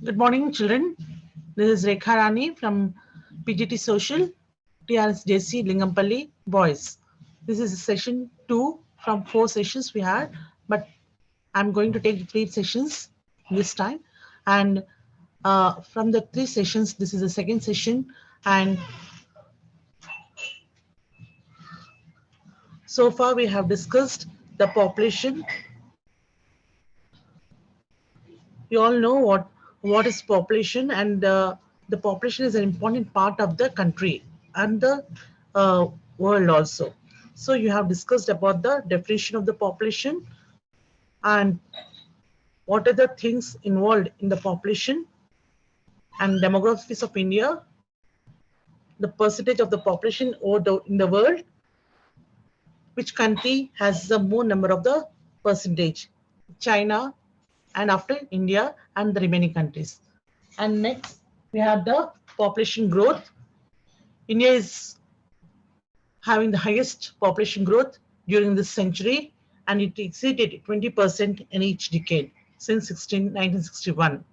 Good morning, children. This is REKHA RANI from PGT Social, TRSJC LINGAMPALLY Boys. This is session 2 from 4 sessions we had, but I'm going to take 3 sessions this time. And from the 3 sessions, this is the second session. And so far we have discussed the population. You all know what is population, and the population is an important part of the country and the world also. So you have discussed about the definition of the population and what are the things involved in the population and demographics of India, the percentage of the population in the world, which country has the more number of the percentage, China, and after India and the remaining countries. And next we have the population growth. India is having the highest population growth during this century, and it exceeded 20% in each decade since 1961.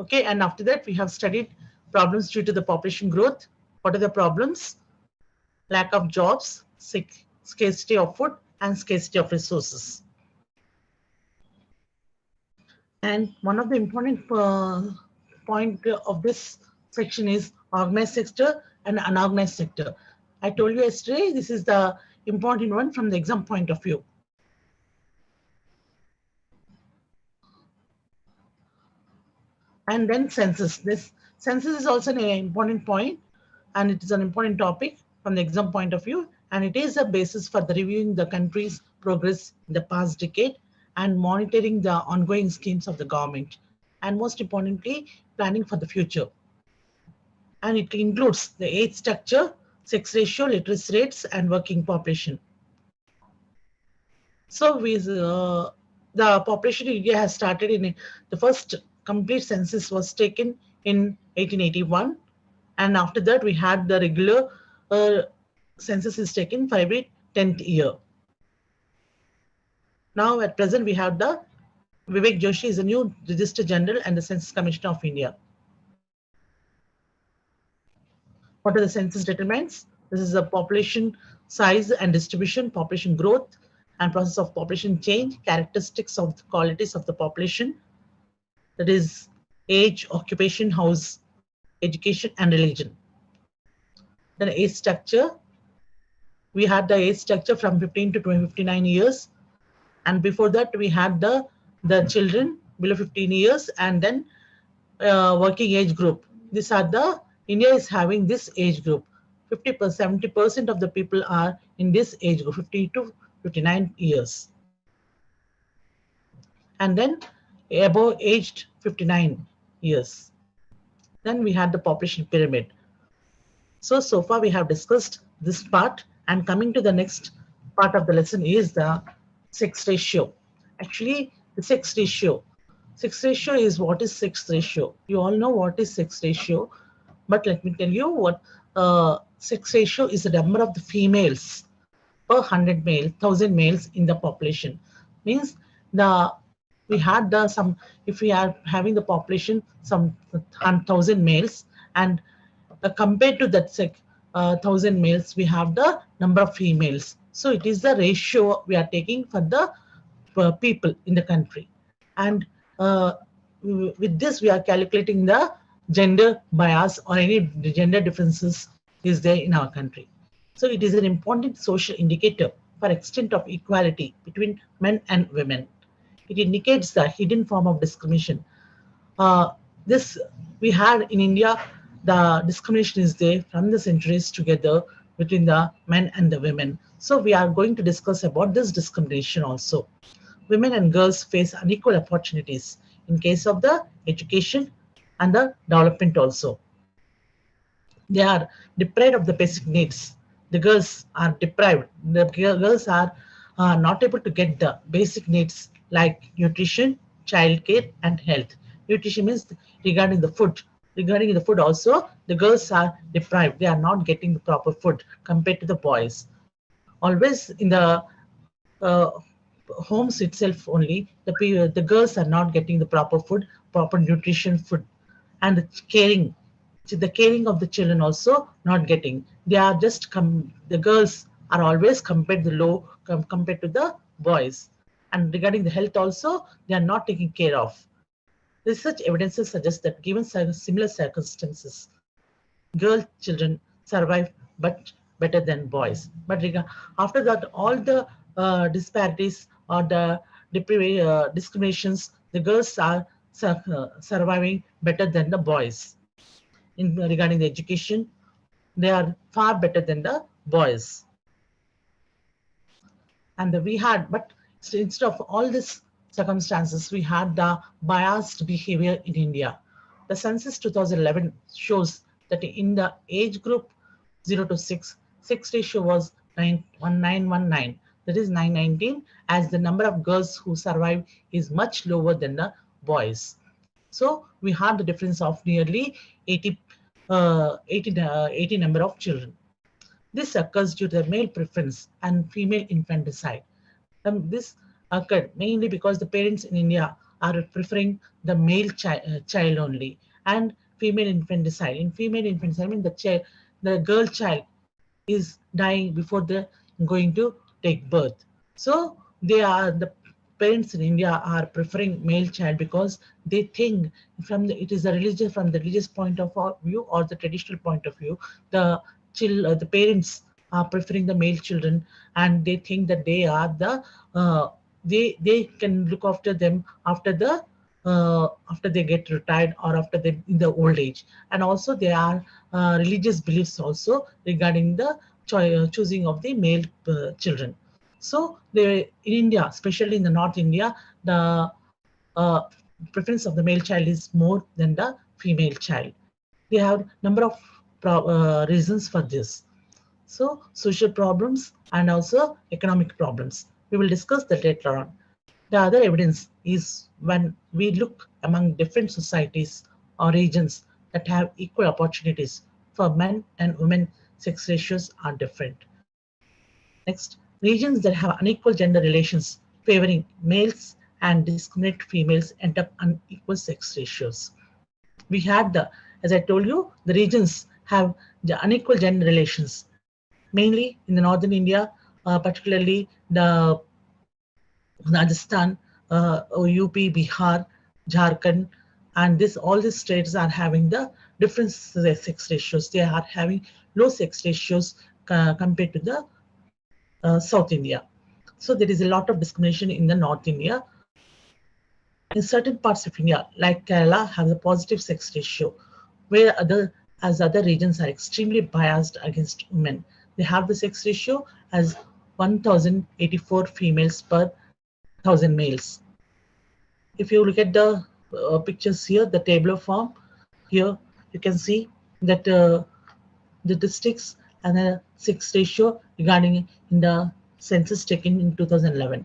Okay, and after that we have studied problems due to the population growth. What are the problems? Lack of jobs, scarcity of food, and scarcity of resources. And one of the important point of this section is organized sector and unorganized sector. I told you yesterday, this is the important one from the exam point of view. And then census. This census is also an important point, and it is an important topic from the exam point of view, and it is a basis for the reviewing the country's progress in the past decade and monitoring the ongoing schemes of the government, and most importantly, planning for the future. And it includes the age structure, sex ratio, literacy rates, and working population. So the population in India has started in the first complete census was taken in 1881, and after that we had the regular census is taken for every 10th year. Now at present we have the Vivek Joshi is the new Registrar General and the Census Commissioner of India. What are the census determinants? This is the population size and distribution, population growth and process of population change, characteristics of the qualities of the population, that is age, occupation, house, education, and religion. Then age structure. We had the age structure from 15 to 59 years. And before that, we had the children below 15 years and then working age group. These are the, India is having this age group. 70% of the people are in this age group, 50 to 59 years. And then above aged 59 years. Then we had the population pyramid. So far we have discussed this part, and coming to the next part of the lesson is the sex ratio. Actually, the sex ratio. Sex ratio is what is sex ratio. You all know what is sex ratio, but let me tell you what sex ratio is the number of the females per 100 males, 1000 males in the population. Means we had if we are having the population some 1000 males, and compared to that 1000 males, we have the number of females. So it is the ratio we are taking for the people in the country. And with this, we are calculating the gender bias or any gender differences is there in our country. So it is an important social indicator for extent of equality between men and women. It indicates the hidden form of discrimination. This we had in India, the discrimination is there from the centuries together between the men and the women. So we are going to discuss about this discrimination also. Women and girls face unequal opportunities in case of the education and the development also. They are deprived of the basic needs. The girls are deprived. The girls are not able to get the basic needs like nutrition, childcare, and health. Nutrition means regarding the food. Regarding the food also, the girls are deprived. They are not getting the proper food compared to the boys. Always in the homes itself only, the girls are not getting the proper food, proper nutrition food, and the caring of the children also not getting. They are just the girls are always compared the low compared to the boys, and regarding the health also they are not taken care of. Research evidences suggest that given similar circumstances, girl children survive but better than boys. But after that, all the disparities or the discriminations, the girls are surviving better than the boys. In regarding the education, they are far better than the boys. And we had, but instead of all these circumstances, we had the biased behavior in India. The census 2011 shows that in the age group 0 to 6, sex ratio was 91919, that is 919, as the number of girls who survive is much lower than the boys. So we had the difference of nearly 80 number of children. This occurs due to the male preference and female infanticide. This occurred mainly because the parents in India are preferring the male child only, and female infanticide. In female infanticide, I mean the girl child is dying before the going to take birth. So the parents in India are preferring male child because they think it is a religious, from the religious point of view or the traditional point of view, the parents are preferring the male children, and they think that they are they can look after them after they get retired or after they in the old age. And also there are religious beliefs also regarding the choosing of the male children. So in India, especially in the North India, the uh, preference of the male child is more than the female child. They have number of reasons for this. So social problems and also economic problems. We will discuss that later on. The other evidence is when we look among different societies or regions that have equal opportunities for men and women, sex ratios are different. Next, regions that have unequal gender relations favoring males and discriminate females end up unequal sex ratios. We had as I told you, the regions have the unequal gender relations, mainly in the northern India, particularly the Rajasthan, UP, Bihar, Jharkhand, and all these states are having the different sex ratios. They are having low sex ratios compared to the South India. So there is a lot of discrimination in the North India. In certain parts of India, like Kerala, have a positive sex ratio, where other regions are extremely biased against women. They have the sex ratio as 1,084 females per 1,000 males. If you look at the pictures here, the tabular form, here you can see that the districts and the sex ratio regarding in the census taken in 2011.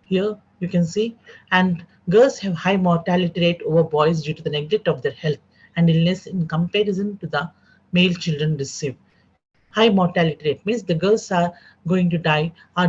Here you can see, and girls have high mortality rate over boys due to the neglect of their health and illness in comparison to the male children receive. High mortality rate means the girls are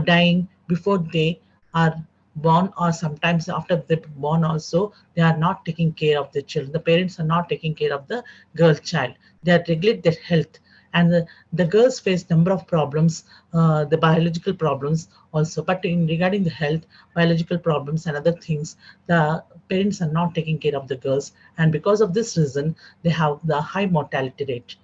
dying before they are born, or sometimes after they're born also they are not taking care of the children. The parents are not taking care of the girl child. They are neglect their health, and the girls face number of problems, the biological problems also. But in regarding the health, biological problems and other things, the parents are not taking care of the girls, and because of this reason they have the high mortality rate.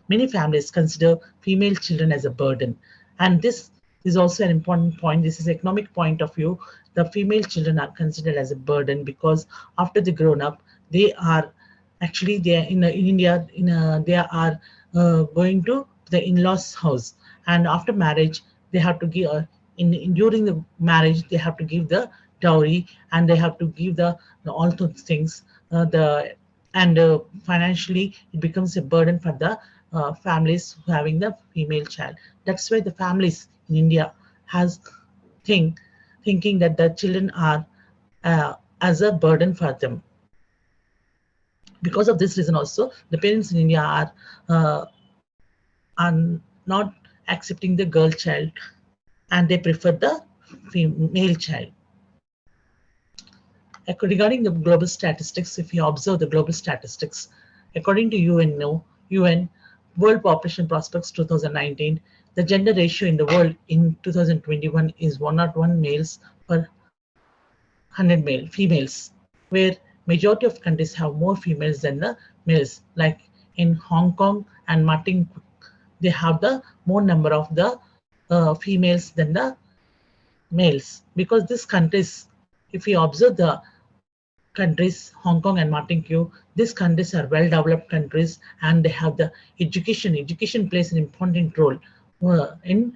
Many families consider female children as a burden, and this is also an important point. This is economic point of view. The female children are considered as a burden because after they grown up, they are actually they are in India. They are going to the in-laws' house, and after marriage, they have to give during the marriage they have to give the dowry, and they have to give all those things. The and Financially it becomes a burden for the families who having the female child. That's why the families in India has thinking that the children are as a burden for them. Because of this reason also, the parents in India are not accepting the girl child, and they prefer the male child. Regarding the global statistics, if you observe the global statistics, according to UN World Population Prospects 2019, the gender ratio in the world in 2021 is 101 males per 100 females, where majority of countries have more females than the males. Like in Hong Kong and Martin, they have the more number of the females than the males, because these countries, if you observe the countries, Hong Kong and Martin Q, these countries are well-developed countries and they have the education. Education plays an important role in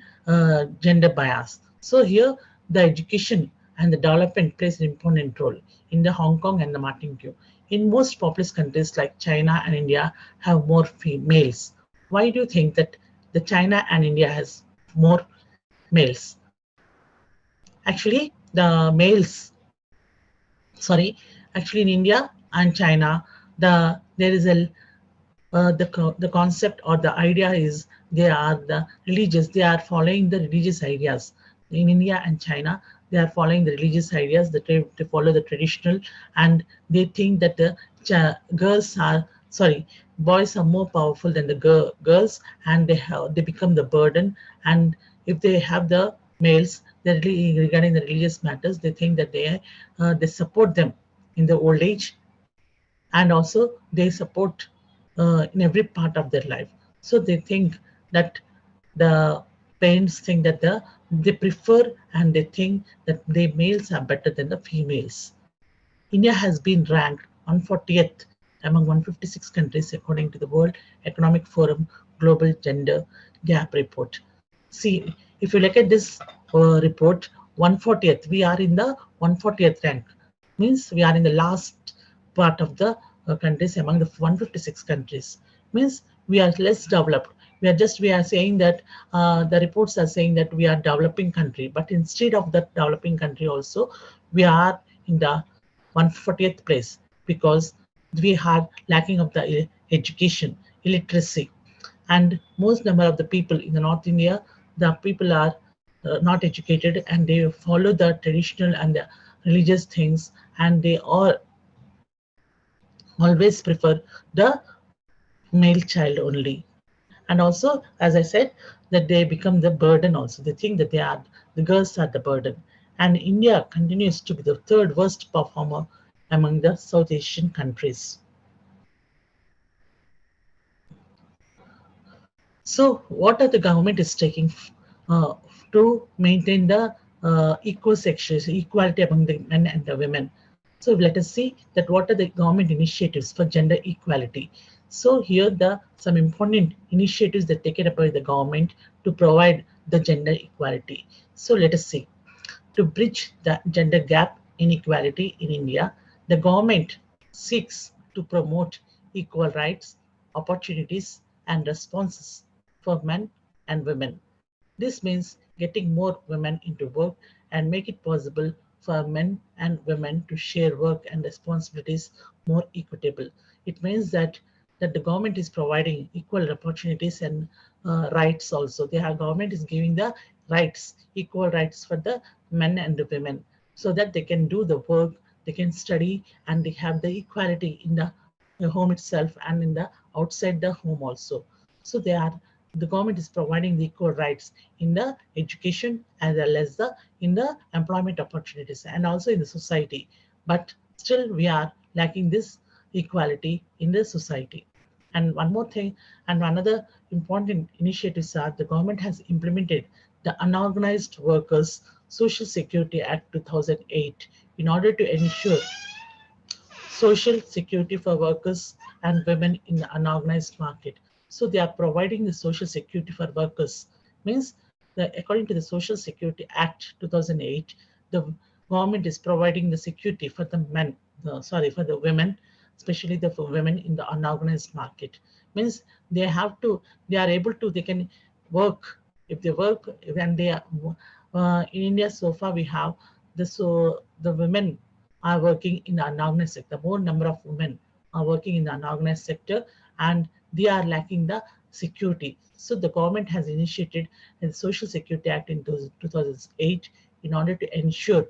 gender bias. So here, the education and the development plays an important role in the Hong Kong and the Martin Q. In most populous countries like China and India have more females. Why do you think that the China and India has more males? Actually, the males, sorry, actually in India and China, there is a the concept or the idea is they are the religious, they are following the religious ideas. In India and China, they are following the religious ideas, that they follow the traditional, and they think that the boys are more powerful than the girls, and they become the burden. And if they have the males, regarding the religious matters, they think that they support them in the old age, and also they support in every part of their life. So they think that the parents think that they prefer, and they think that the males are better than the females. India has been ranked 140th among 156 countries according to the World Economic Forum Global Gender Gap Report. See, if you look at this report, 140th, we are in the 140th rank, means we are in the last part of the countries among the 156 countries, means we are less developed. We are saying that the reports are saying that we are developing country, but instead of that developing country also, we are in the 140th place, because we are lacking of the education, illiteracy, and most number of the people in the North India, the people are not educated, and they follow the traditional and the religious things, and they always prefer the male child only. And also, as I said, that they become the burden also. They think that the girls are the burden. And India continues to be the third worst performer among the South Asian countries. So what are the government is taking to maintain the equality among the men and the women? So let us see that what are the government initiatives for gender equality. So here some important initiatives that taken up by the government to provide the gender equality. So let us see. To bridge the gender gap inequality in India, the government seeks to promote equal rights, opportunities, and responses for men and women. This means getting more women into work and make it possible for men and women to share work and responsibilities more equitable. It means that the government is providing equal opportunities and rights also. The government is giving the rights, equal rights for the men and the women, so that they can do the work, they can study, and they have the equality in the home itself and in the outside the home also. So the government is providing the equal rights in the education as well as in the employment opportunities and also in the society. But still we are lacking this equality in the society. And one more thing, and another important initiatives are the government has implemented the Unorganized Workers Social Security Act 2008 in order to ensure social security for workers and women in the unorganized market. So they are providing the social security for workers. Means that according to the Social Security Act 2008, the government is providing the security for the for the women, especially for women in the unorganized market. Means they are able to, they can work. If they work, when they are in India, so far we have the women are working in the unorganized sector. More number of women are working in the unorganized sector, and they are lacking the security. So the government has initiated the Social Security Act in 2008 in order to ensure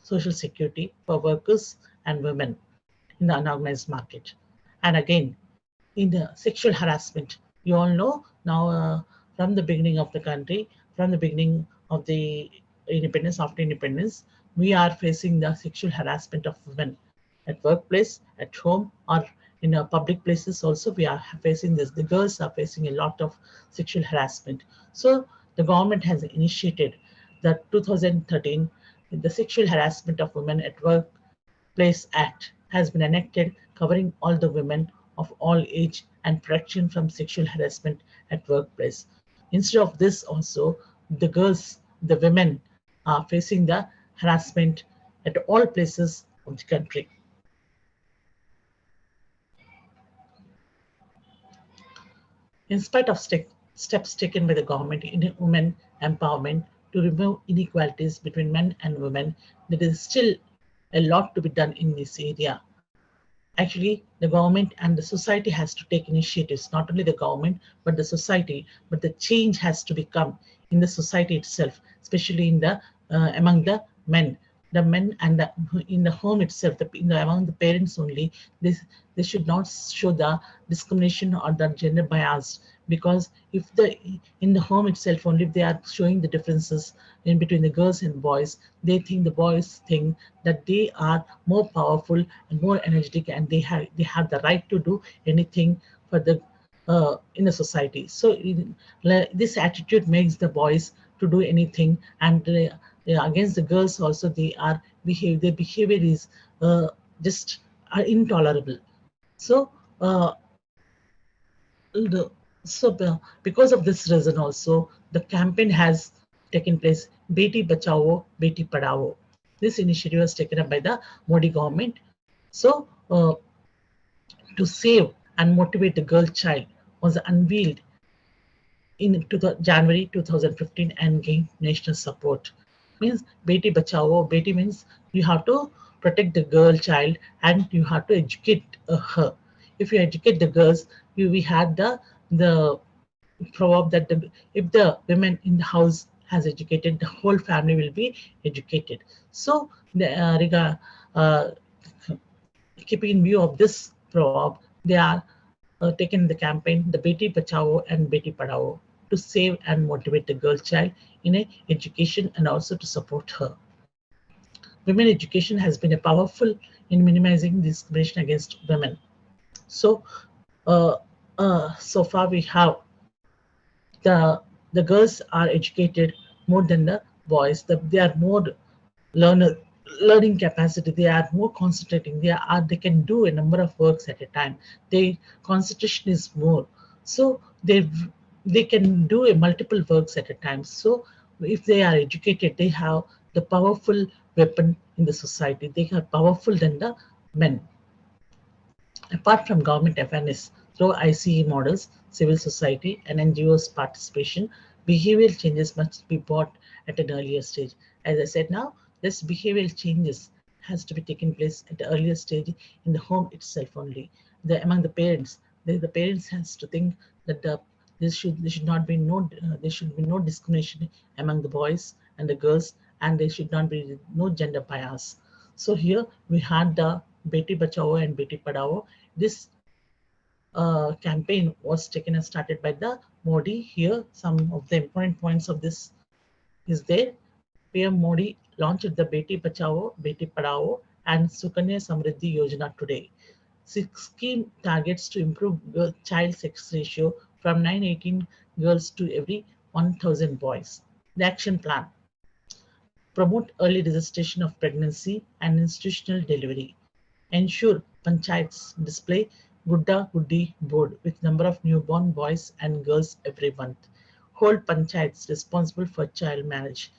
social security for workers and women in the unorganized market. And again, in the sexual harassment, you all know now from the beginning of the country, from the beginning of the independence, after independence, we are facing the sexual harassment of women at workplace, at home, or in public places also. We are facing this. The girls are facing a lot of sexual harassment. So the government has initiated the 2013 the Sexual Harassment of Women at Workplace Act has been enacted, covering all the women of all age and protection from sexual harassment at workplace. Instead of this also, the girls, the women are facing the harassment at all places of the country. In spite of steps taken by the government in women empowerment to remove inequalities between men and women, there is still a lot to be done in this area. Actually, the government and the society has to take initiatives, not only the government, but the society, but the change has to become in the society itself, especially in the among the men and in the home itself, among the parents only. They should not show the discrimination or the gender bias, because if the in the home itself only, if they are showing the differences in between the girls and boys, the boys think that they are more powerful and more energetic, and they have the right to do anything for the in the society. So this attitude makes the boys to do anything, and against the girls also, their behavior is just intolerable. So the, because of this reason also, the campaign has taken place, Beti Bachao, Beti Padhao. This initiative was taken up by the Modi government. So to save and motivate the girl child was unveiled in January 2015 and gained national support. Means Beti Bachao, Beti means you have to protect the girl child and you have to educate her. If you educate the girls, we had the proverb that if the women in the house has educated, the whole family will be educated. So uh, keeping in view of this proverb, they are taken the campaign, the Beti Bachao and Beti Padhao, to save and motivate the girl child in a education and also to support her. Women education has been a powerful in minimizing discrimination against women. So, uh, so far we have the girls are educated more than the boys. They are more learner learning capacity. They are more concentrating. They can do a number of works at a time. Their concentration is more. So they can do a multiple works at a time. So if they are educated, they have the powerful weapon in the society. They are powerful than the men. Apart from government awareness through ICE models, civil society, and NGOs' participation, behavioral changes must be brought at an earlier stage. As I said now, this behavioral changes has to be taken place at the earlier stage in the home itself only. Among the parents, the parents has to think that there should be no discrimination among the boys and the girls, and there should not be no gender bias. So here we had the Beti Bachao and Beti Padhao. This campaign was taken and started by the Modi. Here, some of the important points of this is there. PM Modi launched the Beti Bachao, Beti Padhao and Sukanya Samriddhi Yojana today. Scheme targets to improve child sex ratio from 918 girls to every 1,000 boys. The action plan: promote early registration of pregnancy and institutional delivery. Ensure panchayats display Gudda Guddi board with number of newborn boys and girls every month. Hold panchayats responsible for child marriage.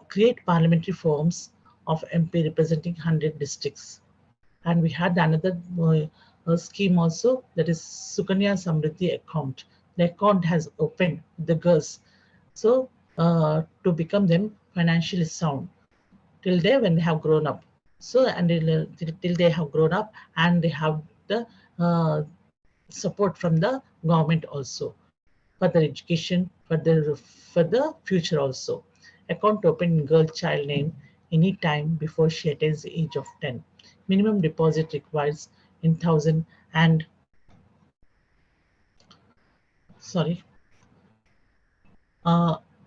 Create parliamentary forums of MP representing 100 districts. And we had another scheme also, that is Sukanya Samriddhi account. The account has opened the girls, so to become them financially sound till they when they have grown up. So and till they have grown up and they have the support from the government also for their education, for the future also. Account open in girl child name any time before she attains the age of 10. Minimum deposit requires in thousand and sorry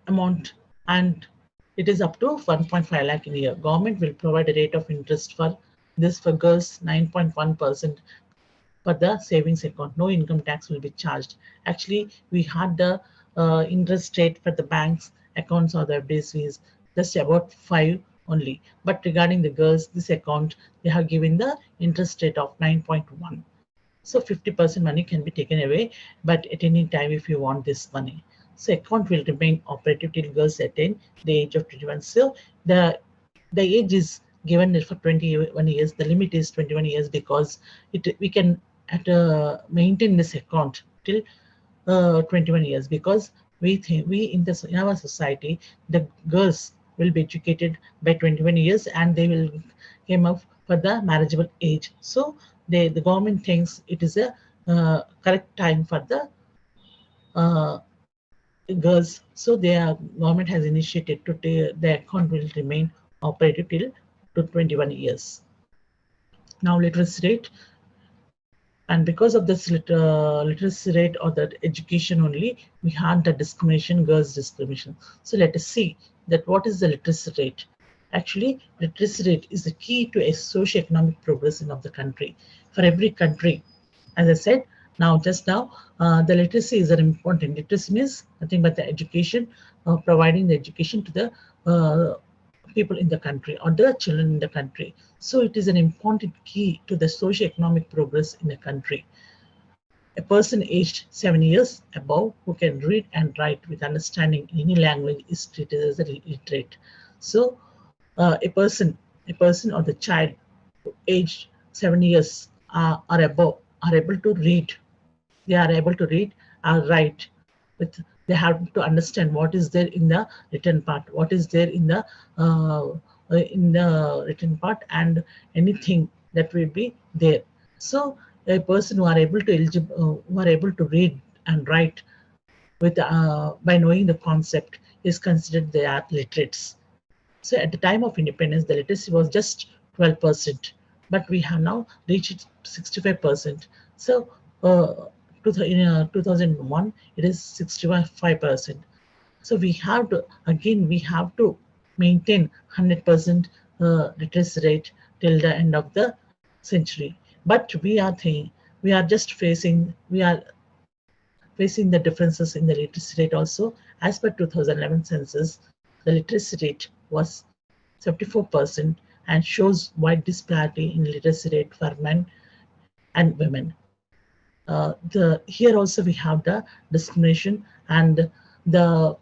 amount, and it is up to 1.5 lakh in a year. Government will provide a rate of interest for this for girls 9.1% for the savings account. No income tax will be charged. Actually, we had the interest rate for the banks accounts or the FDs is just about 5 only. But regarding the girls, this account, they have given the interest rate of 9.1. So 50% money can be taken away, but at any time if you want this money. So account will remain operative till girls attain the age of 21. So the age is given for 21 years. The limit is 21 years because we can maintain this account till 21 years, because we think we in our society the girls will be educated by 21 years and they will came up for the marriageable age. So the government thinks it is a correct time for the uh, girls. So their government has initiated to the account will remain operative till to 21 years. Now literacy rate, and because of this literacy rate or that education only, we had the discrimination, girls discrimination. So let us see that what is the literacy rate. Actually, literacy rate is the key to a socio-economic progression of the country. For every country, as I said, just now, the literacy is an important. Literacy means nothing but the education, providing the education to the people in the country or the children in the country. So it is an important key to the socio-economic progress in a country. A person aged 7 years above who can read and write with understanding in any language is treated as a literate. So a person or the child aged 7 years or above are able to read. They are able to read or write with, they have to understand what is there in the written part, what is there in the written part, and anything that will be there. So a person who are able to who are able to read and write with by knowing the concept is considered they are literates. So at the time of independence, the literacy was just 12%, but we have now reached 65%. So in 2001, it is 65%. So we have to, again, we have to maintain 100% literacy rate till the end of the century. But we are just facing the differences in the literacy rate also. As per 2011 census, the literacy rate was 74% and shows wide disparity in literacy rate for men and women. Here also we have the discrimination, and the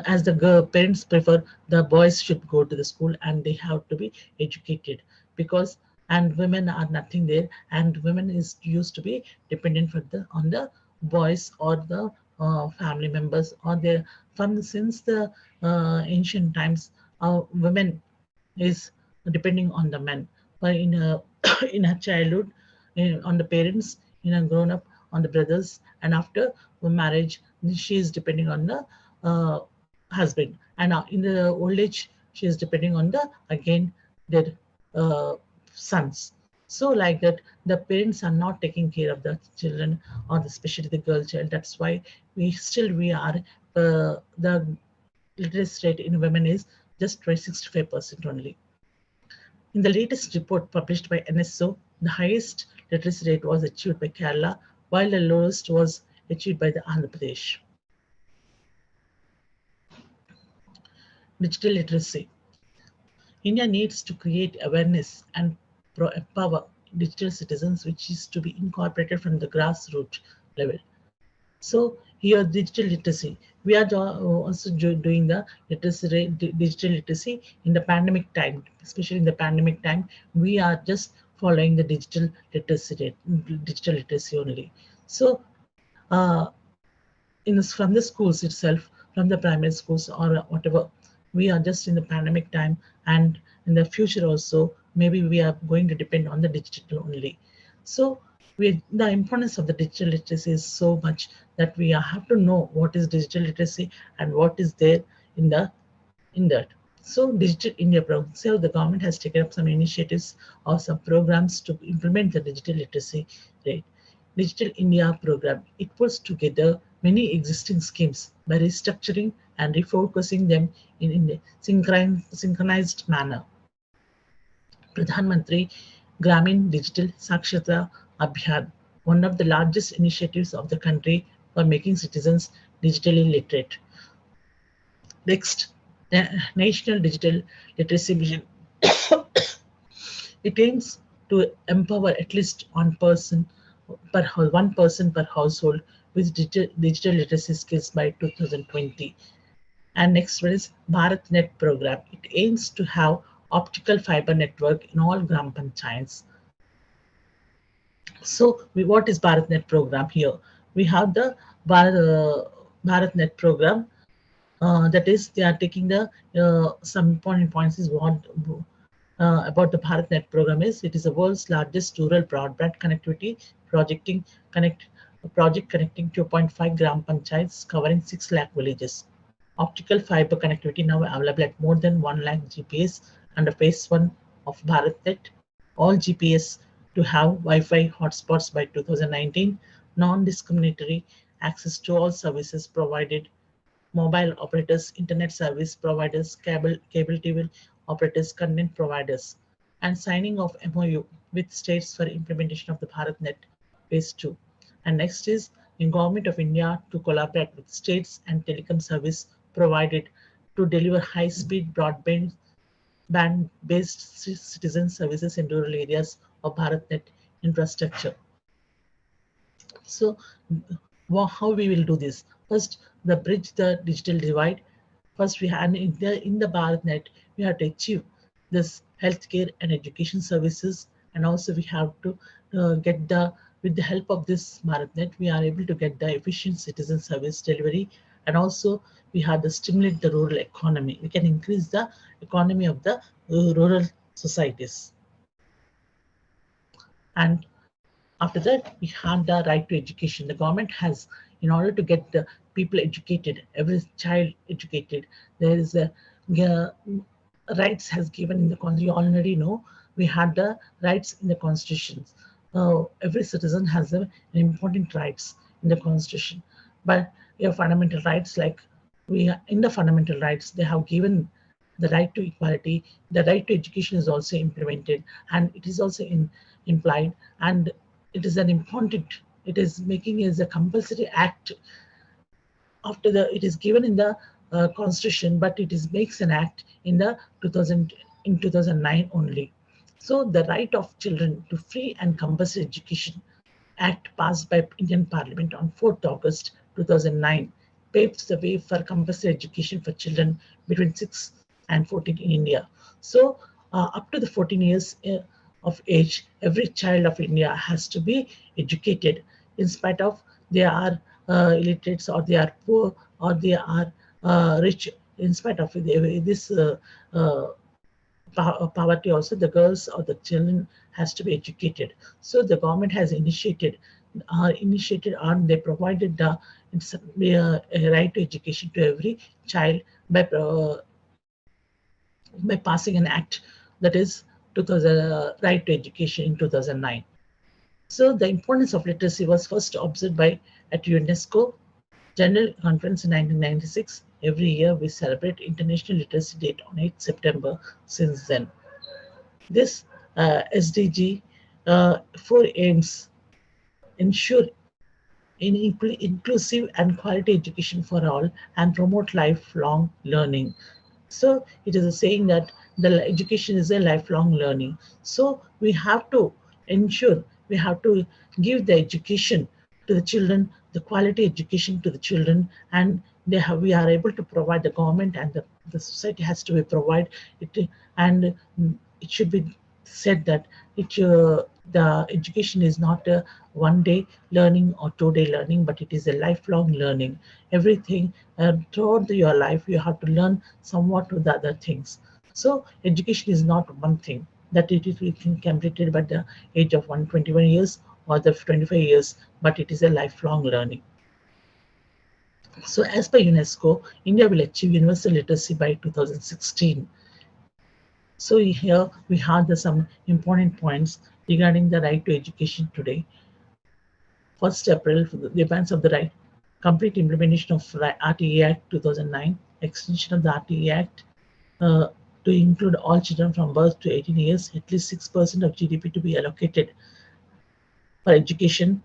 as the parents prefer the boys should go to the school and they have to be educated, because and women are nothing there, and women is used to be dependent for the on the boys or the family members or their from since the ancient times. Women is depending on the men, but in a in her childhood, on the parents, in a grown up on the brothers, and after marriage she is depending on the uh, husband, and in the old age she is depending on the again their uh, sons. So like that, the parents are not taking care of the children, or especially the girl child. That's why we are the literacy rate in women is just 65% only. In the latest report published by NSO, the highest literacy rate was achieved by Kerala, while the lowest was achieved by the Andhra Pradesh. Digital literacy. India needs to create awareness and empower digital citizens, which is to be incorporated from the grassroots level. So here, digital literacy. We are also doing the digital literacy in the pandemic time, especially in the pandemic time. We are just following the digital literacy only. So uh, from the schools itself, from the primary schools or whatever, we are just in the pandemic time, and in the future also maybe we are going to depend on the digital only. So the importance of the digital literacy is so much that we have to know what is digital literacy and what is there in that. So Digital India program. So the government has taken up some initiatives or some programs to implement the digital literacy rate. Digital India program, it puts together many existing schemes by restructuring and refocusing them in a synchronized manner. Pradhan Mantri Gramin Digital Saksharata Abhiyan, one of the largest initiatives of the country for making citizens digitally literate. Next, the National Digital Literacy Vision. It aims to empower at least one person per household with digital literacy skills by 2020. And next one is BharatNet program. It aims to have optical fiber network in all gram panchayats. So what is BharatNet program here? We have the BharatNet program. That is, they are taking the some important points is what about the BharatNet program is. It is the world's largest rural broadband connectivity project connecting 2.5 gram panchayats covering 6 lakh villages. Optical fiber connectivity now available at more than 1 lakh GPS under phase 1 of BharatNet. All GPS to have Wi-Fi hotspots by 2019. Non-discriminatory access to all services provided, mobile operators, internet service providers, cable TV operators, content providers, and signing of MOU with states for implementation of the BharatNet phase 2. And next is the Government of India to collaborate with states and telecom service provided to deliver high-speed broadband based citizen services in rural areas of BharatNet infrastructure. So how we will do this? First, the bridge the digital divide. First, we have in the BharatNet, we have to achieve this healthcare and education services, and also we have to get with the help of this BharatNet, we are able to get the efficient citizen service delivery, and also we have to stimulate the rural economy. We can increase the economy of the rural societies. And after that, we have the right to education. The government has, in order to get the people educated, every child educated, there is a rights has given in the constitution. You already know we had the rights in the constitution. Every citizen has an important rights in the constitution, but we have fundamental rights like in the fundamental rights they have given the right to equality. The right to education is also implemented, and it is also implied, and it is an important. It is making as a compulsory act after it is given in the constitution, but it makes an act in the 2009 only. So the right of children to free and compulsory education act passed by Indian Parliament on 4th August 2009 paves the way for compulsory education for children between 6 and 14 in India. So up to the 14 years of age, every child of India has to be educated, in spite of they are illiterates or they are poor or they are rich. In spite of this poverty, also the girls or the children has to be educated. So the government has initiated and they provided the right to education to every child by passing an act, that is 2000 right to education in 2009. So the importance of literacy was first observed at UNESCO General Conference in 1996. Every year we celebrate International Literacy Day on 8th September since then. This SDG 4 aims ensure inclusive and quality education for all and promote lifelong learning. So it is a saying that the education is a lifelong learning. So we have to ensure, we have to give the education to the children, the quality education to the children, and we are able to provide, the government and the society has to provide it, and it should be said that the education is not a one-day learning or two-day learning, but it is a lifelong learning. Everything throughout your life, you have to learn somewhat with the other things. So education is not one thing that it is completed by the age of 121 years or the 25 years, but it is a lifelong learning. So as per UNESCO, India will achieve universal literacy by 2016. So here we have some important points regarding the right to education today. 1st April, the demands of the right, complete implementation of RTA Act 2009, extension of the RTA Act uh, to include all children from birth to 18 years, at least 6% of GDP to be allocated for education.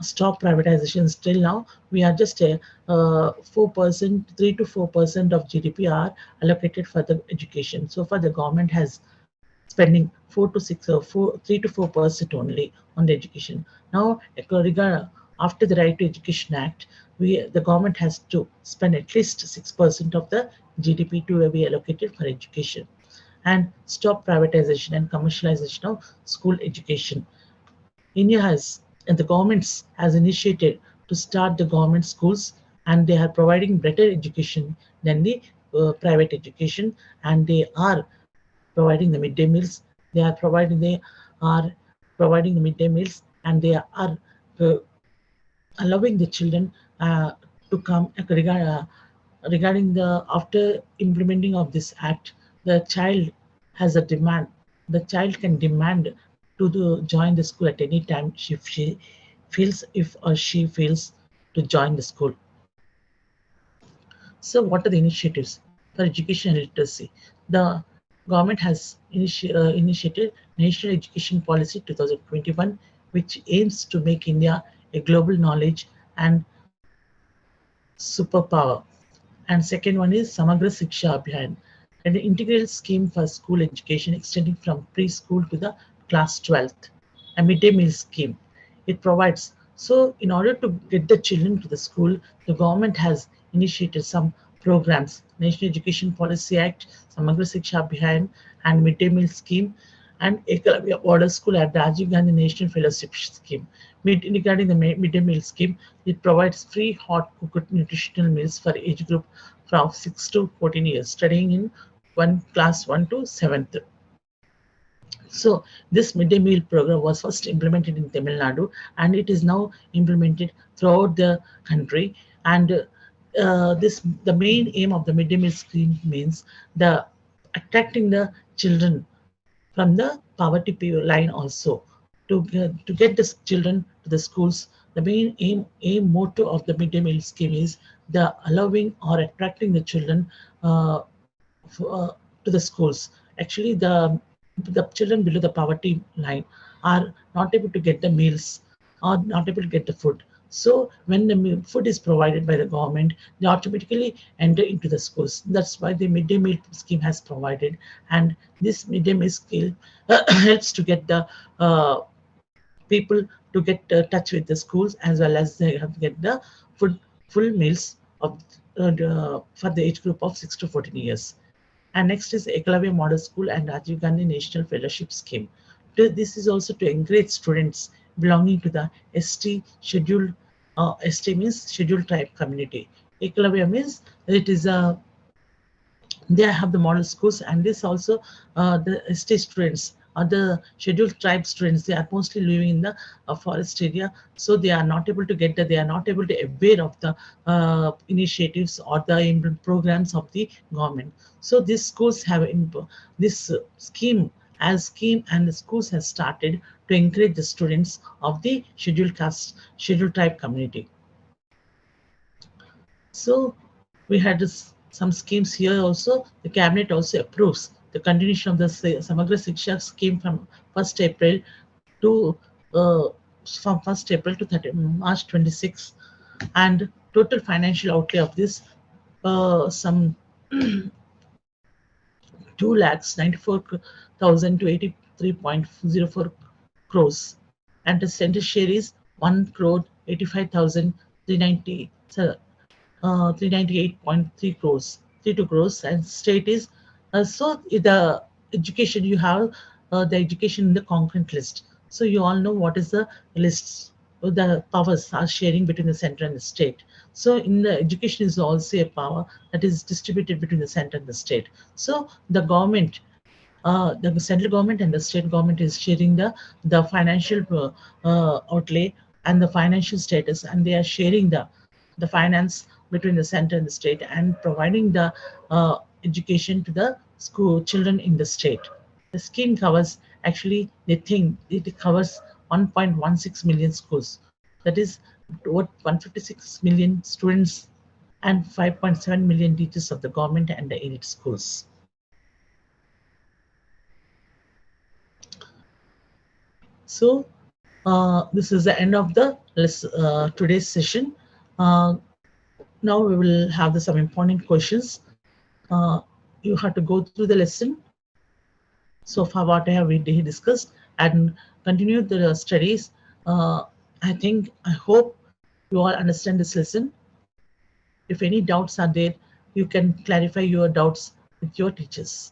Stop privatization. Still now, we are just 4%, 3 to 4% of GDP are allocated for the education. So far, the government has spending 4 to 6 or 3 to 4% only on the education. Now, after the Right to Education Act, the government has to spend at least 6% of the GDP to be allocated for education, and stop privatization and commercialization of school education. India has, and the governments has initiated to start the government schools, and they are providing better education than the private education, and they are providing the midday meals. They are providing the midday meals, and they are uh, allowing the children to come regarding the after implementing of this act. The child has a demand. The child can demand to join the school at any time if she feels to join the school. So, what are the initiatives for education and literacy? The government has initiated National Education Policy 2021, which aims to make India a global knowledge and superpower. And second one is Samagra Siksha Abhiyan, an integral scheme for school education extending from preschool to the class 12th, a midday meal scheme. It provides, so in order to get the children to the school, the government has initiated some programs, National Education Policy Act, Samagra Siksha Abhiyan, and midday meal scheme, and Eklavya Border School at Rajiv Gandhi National Fellowship Scheme. Regarding the midday meal scheme, it provides free hot cooked nutritional meals for age group from 6 to 14 years, studying in one class 1 to 7th. So this midday meal program was first implemented in Tamil Nadu, and it is now implemented throughout the country. And the main aim of the midday meal scheme means the attracting the children from the poverty line also to get the children to the schools. The main aim motto of the midday meal scheme is the allowing or attracting the children uh, to the schools. Actually, the children below the poverty line are not able to get the meals or not able to get the food. So when the food is provided by the government, they automatically enter into the schools. That's why the midday meal scheme has provided, and this midday meal scheme helps to get the people to get touch with the schools, as well as they have to get the food full meals of for the age group of 6 to 14 years. And next is Eklavya Model School and Rajiv Gandhi National Fellowship Scheme. This is also to encourage students belonging to the ST scheduled, ST means scheduled tribe community. Eklavya means it is a, they have the model schools, and this also the ST students or the scheduled tribe students, they are mostly living in the forest area, so they are not able to get that, they are not able to aware of the initiatives or the programs of the government. So these schools have this scheme and the schools have started to encourage the students of the scheduled caste, scheduled tribe community. So we had some schemes here also. The cabinet also approves the continuation of the Samagra Siksha scheme from 1st April to uh, from 1st April to 30, March 26, and total financial outlay of this some 2,94,000 to 83.04 crores, and the center share is 1 crore 85,390. 398.3 crores, 32 crores, and state is so the education you have the education in the concurrent list. So you all know what is the lists. The powers are sharing between the center and the state. So in the education is also a power that is distributed between the center and the state. So the government, the central government and the state government is sharing the financial outlay and the financial status, and they are sharing the the finance between the center and the state, and providing the education to the school children in the state. The scheme covers, actually they think it covers 1.16 million schools. That is what 156 million students and 5.7 million teachers of the government and the elite schools. So this is the end of the today's session. Now we will have some important questions. You have to go through the lesson. So far what have we discussed, and continue the studies. I hope you all understand this lesson. If any doubts are there, you can clarify your doubts with your teachers.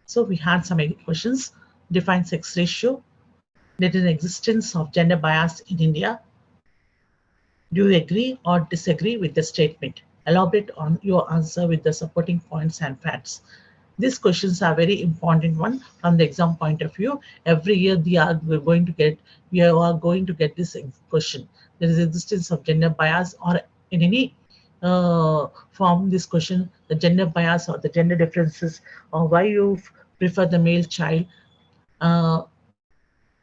So we had some questions. Define sex ratio. There is an existence of gender bias in India. Do you agree or disagree with the statement? Elaborate on your answer with the supporting points and facts. These questions are very important one from the exam point of view. Every year we are going to get this question. There is existence of gender bias, or in any form this question, the gender bias or the gender differences, or why you prefer the male child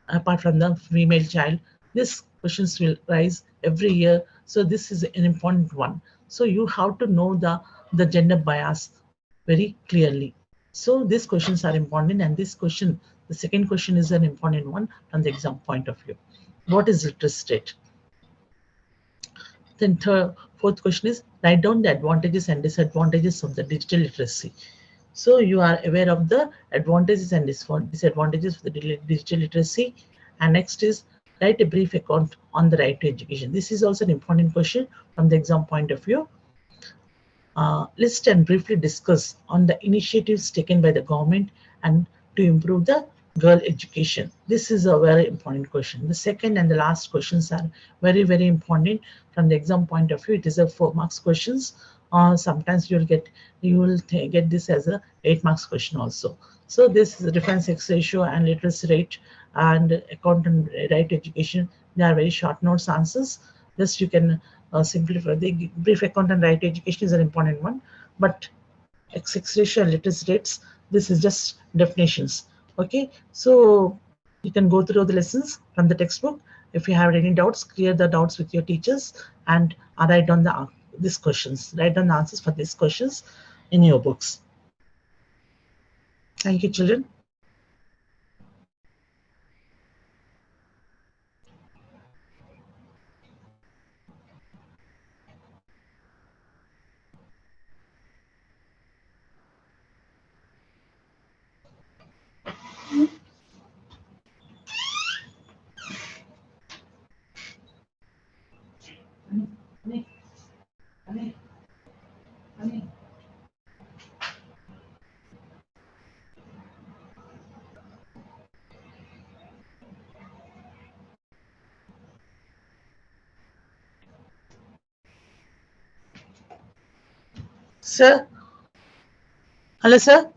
apart from the female child. These questions will rise every year. So this is an important one. So you have to know the gender bias very clearly. So these questions are important, and this question, the second question, is an important one from the exam point of view. What is literacy rate? Then fourth question is, write down the advantages and disadvantages of the digital literacy. So you are aware of the advantages and disadvantages of the digital literacy. And next is, write a brief account on the right to education. This is also an important question from the exam point of view. List and briefly discuss on the initiatives taken by the government and to improve the girl education. This is a very important question. The second and the last questions are very, very important from the exam point of view. It is a 4 marks questions. Sometimes you will get this as a 8 marks question also. So this is the different sex ratio and literacy rate and account and right to education. They are very short notes answers. Just you can simplify. The brief account and right to education is an important one, but sex ratio and literacy rates, this is just definitions. Okay, so you can go through the lessons from the textbook. If you have any doubts, clear the doubts with your teachers, and write down these questions. Write down the answers for these questions in your books. Thank you, children. Sir? Hello, sir?